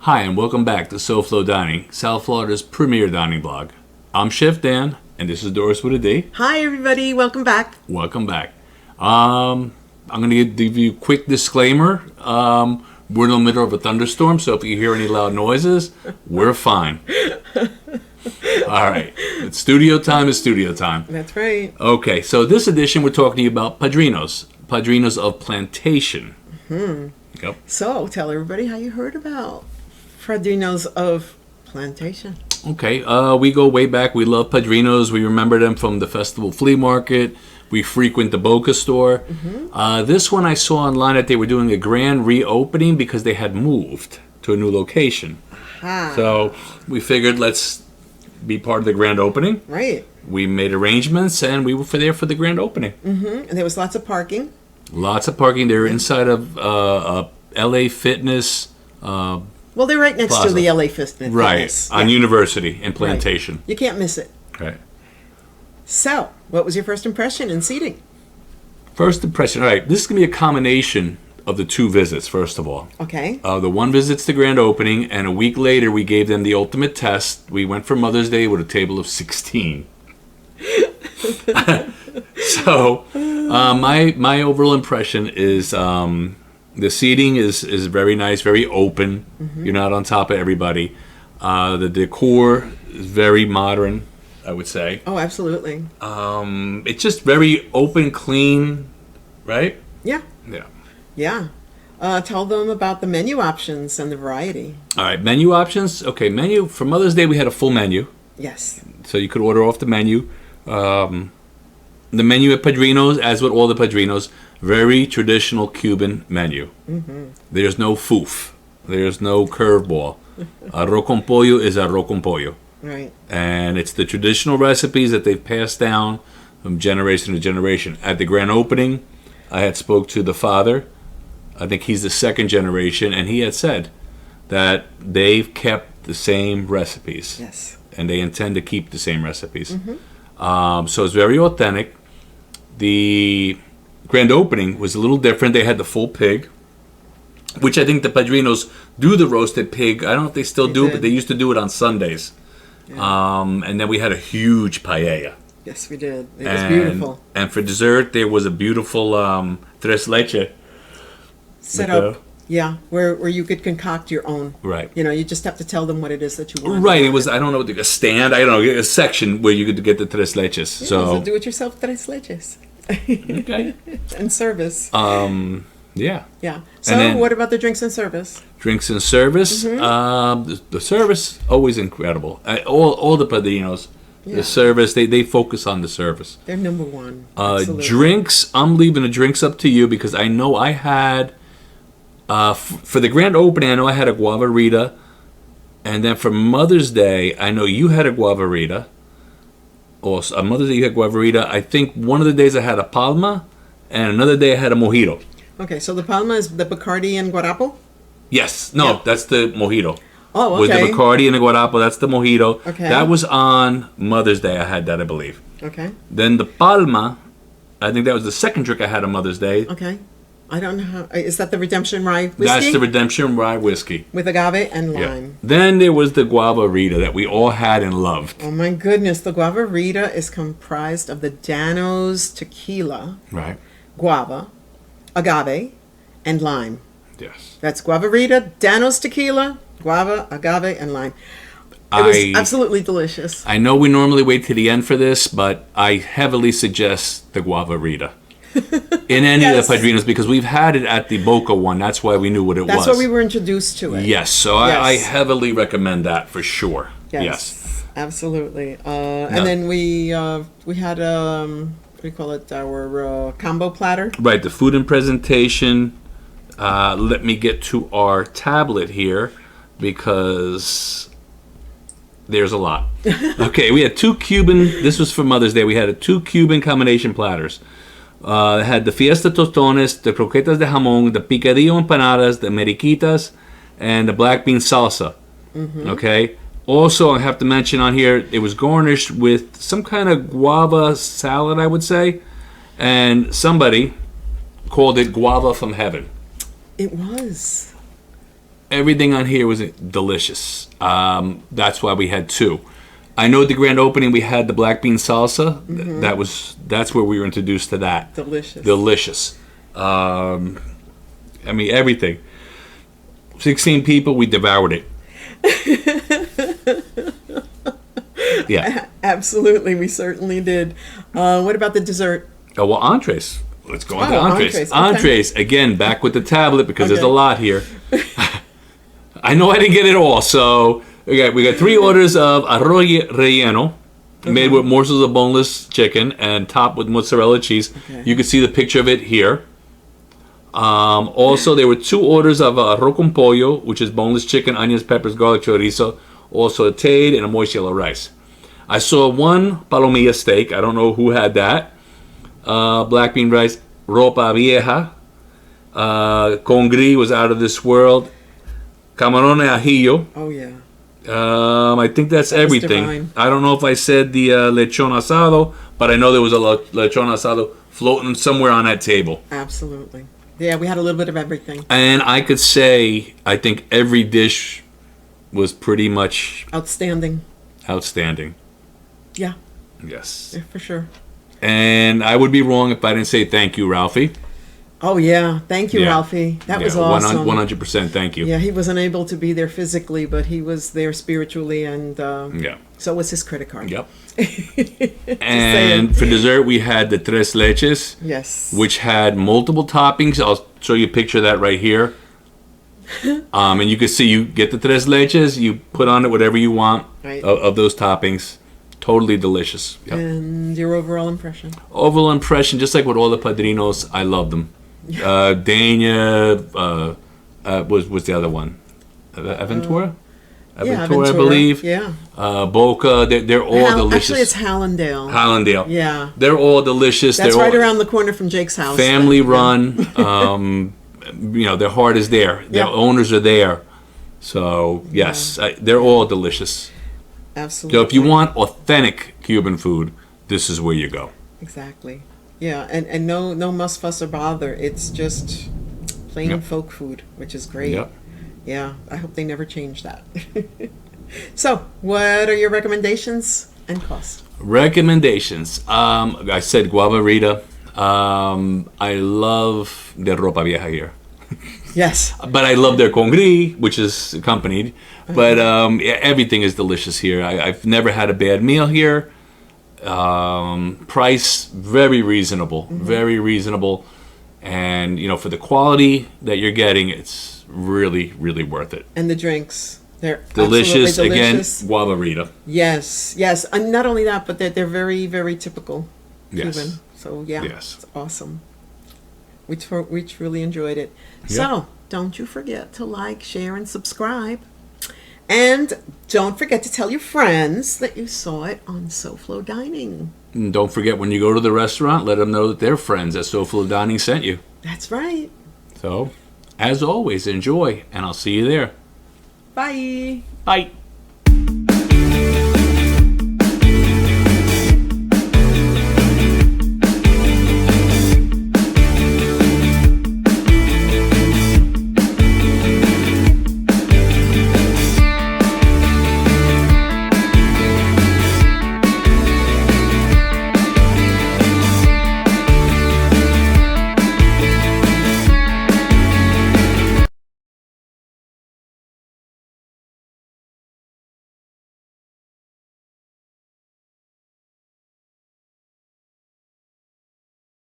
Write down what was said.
Hi, and welcome back to SoFloDining, South Florida's premier dining blog. I'm Chef Dan, and this is Doris WithaD. Hi, everybody. Welcome back. Welcome back. I'm going to give you a quick disclaimer. We're in the middle of a thunderstorm, so if you hear any loud noises, we're fine. All right. It's studio time is studio time. That's right. Okay, so this edition we're talking to you about Padrinos. Padrinos of Plantation. Mm-hmm. Yep. So, tell everybody how you heard about Padrinos of Plantation. Okay, we go way back. We love Padrinos. We remember them from the festival flea market. We frequent the Boca store. Mm-hmm. This one I saw online that they were doing a grand reopening because they had moved to a new location. Aha. So we figured let's be part of the grand opening. Right. We made arrangements and we were there for the grand opening. Mm-hmm. And there was lots of parking. Lots of parking. They were inside of LA Fitness. Well, they're right next Plaza. to the LA Fitness. Right, on University in Plantation. Right. You can't miss it. Right. So, what was your first impression in seating? First impression, all right, this is going to be a combination of the two visits, first of all. Okay. The one visit's the grand opening, and a week later we gave them the ultimate test. We went for Mother's Day with a table of 16. So, my overall impression is the seating is very nice, very open. Mm-hmm. You're not on top of everybody. The decor is very modern, I would say. Oh, absolutely. It's just very open, clean, right? Yeah. Yeah. Yeah. Tell them about the menu options and the variety. All right, menu options. Okay, menu. For Mother's Day, we had a full menu. Yes. So you could order off the menu. The menu at Padrino's, as with all the Padrinos, very traditional Cuban menu. Mm-hmm. There's no foof. There's no curveball. Arroz con pollo is arroz con pollo. Right. And it's the traditional recipes that they've passed down from generation to generation. At the grand opening, I had spoke to the father. I think he's the second generation, and he had said that they've kept the same recipes. Yes. And they intend to keep the same recipes. Mm-hmm. So it's very authentic. The grand opening was a little different. They had the full pig, which I think the Padrinos do the roasted pig. I don't know if they still do it, but they used to do it on Sundays. Yeah. And then we had a huge paella. Yes, we did. It was beautiful. And for dessert, there was a beautiful tres leche set up. Yeah, where you could concoct your own. Right. You know, you just have to tell them what it is that you want. Right. It was, I don't know, a stand. I don't know, a section where you could get the tres leches. Yeah, so do-it-yourself tres leches. Okay. And service. Yeah. Yeah. So what about the drinks and service? Drinks and service. Mm-hmm. The service, always incredible. All the Padrinos, the service, they focus on the service. They're number one. Drinks, I'm leaving the drinks up to you because I know I had, for the grand opening, I know I had a Guavarita. And then for Mother's Day, I know you had a Guavarita. Or on Mother's Day, you had Guavarita. I think one of the days I had a Palma, and another day I had a Mojito. Okay, so the Palma is the Bacardi and Guarapo? Yes. No, that's the Mojito. Oh, okay. With the Bacardi and the Guarapo, that's the Mojito. Okay. That was on Mother's Day. I had that, I believe. Okay. Then the Palma, I think that was the second drink I had on Mother's Day. Okay. I don't know how. Is that the Redemption Rye whiskey? That's the Redemption Rye whiskey. With agave and lime. Yeah. Then there was the Guavarita that we all had and loved. Oh my goodness. The Guavarita is comprised of the Dano's tequila, Right. guava, agave, and lime. Yes. That's Guavarita, Dano's tequila, guava, agave, and lime. It was absolutely delicious. I know we normally wait to the end for this, but I heavily suggest the Guavarita. In any of the Padrinos, because we've had it at the Boca one. That's why we knew what it was. That's why we were introduced to it. Yes, so I heavily recommend that for sure. Yes. Absolutely. And then we had what do you call it? Our combo platter. Right, the food and presentation. Let me get to our tablet here because there's a lot. Okay, we had two Cuban. This was for Mother's Day. We had two Cuban combination platters. Had the Fiesta tostones, the croquetas de jamón, the picadillo empanadas, the mariquitas, and the black bean salsa. Mm-hmm. Okay. Also, I have to mention on here, it was garnished with some kind of guava salad, I would say, and somebody called it guava from heaven. It was. Everything on here was delicious. That's why we had two. I know at the grand opening we had the black bean salsa. That's where we were introduced to that. Delicious. I mean, everything. 16 people, we devoured it. Yeah. Absolutely, we certainly did. What about the dessert? Oh, well, entrees. Let's go on to entrees. Okay. Entrees, again, back with the tablet because there's a lot here. I know I didn't get it all, so we got 3 orders of arroz relleno, made with morsels of boneless chicken and topped with mozzarella cheese. Okay. You can see the picture of it here. Also, there were 2 orders of arroz con pollo, which is boneless chicken, onions, peppers, garlic, chorizo, all sauteed, and a moist yellow rice. I saw 1 palomilla steak. I don't know who had that. Black bean rice, ropa vieja. Congri was out of this world. Camarón ajillo. Oh, yeah. I think that's everything. I don't know if I said the lechon asado, but I know there was a lechon asado floating somewhere on that table. Absolutely. Yeah, we had a little bit of everything. And I could say, I think every dish was pretty much... Outstanding. Yeah. Yes. Yeah, for sure. And I would be wrong if I didn't say thank you, Ralphie. Oh, yeah. Thank you, Ralphie. That was awesome. 100% thank you. Yeah, he wasn't able to be there physically, but he was there spiritually, and so was his credit card. Yep. And for dessert, we had the tres leches. Yes. Which had multiple toppings. I'll show you a picture of that right here. And you can see, you get the tres leches, you put on it whatever you want of those toppings. Totally delicious. Yep. And your overall impression? Overall impression, just like with all the Padrinos, I loved them. Dana, was the other one? Aventura? Aventura, I believe. Yeah. Boca, they're all delicious. Actually, it's Hallandale. Hallandale. Yeah. They're all delicious. That's right around the corner from Jake's house. Family run. Their heart is there. Their owners are there. So, yes, they're all delicious. Absolutely. So if you want authentic Cuban food, this is where you go. Exactly. Yeah, and no muss, fuss, or bother. It's just plain folk food, which is great. Yep. Yeah, I hope they never change that. So, what are your recommendations and cost? Recommendations. I said Guavarita. I love the ropa vieja here. Yes. But I love their congri, which is accompanied. But everything is delicious here. I've never had a bad meal here. Price, very reasonable. Very reasonable. And, for the quality that you're getting, it's really, really worth it. And the drinks. They're delicious. delicious. Again, Guavarita. Yes. And not only that, but they're very, very typical Cuban. So, it's awesome. We truly enjoyed it. Yep. So, don't you forget to like, share, and subscribe. And don't forget to tell your friends that you saw it on SoFloDining. And don't forget, when you go to the restaurant, let them know that their friends at SoFloDining sent you. That's right. So, as always, enjoy, and I'll see you there. Bye. Bye.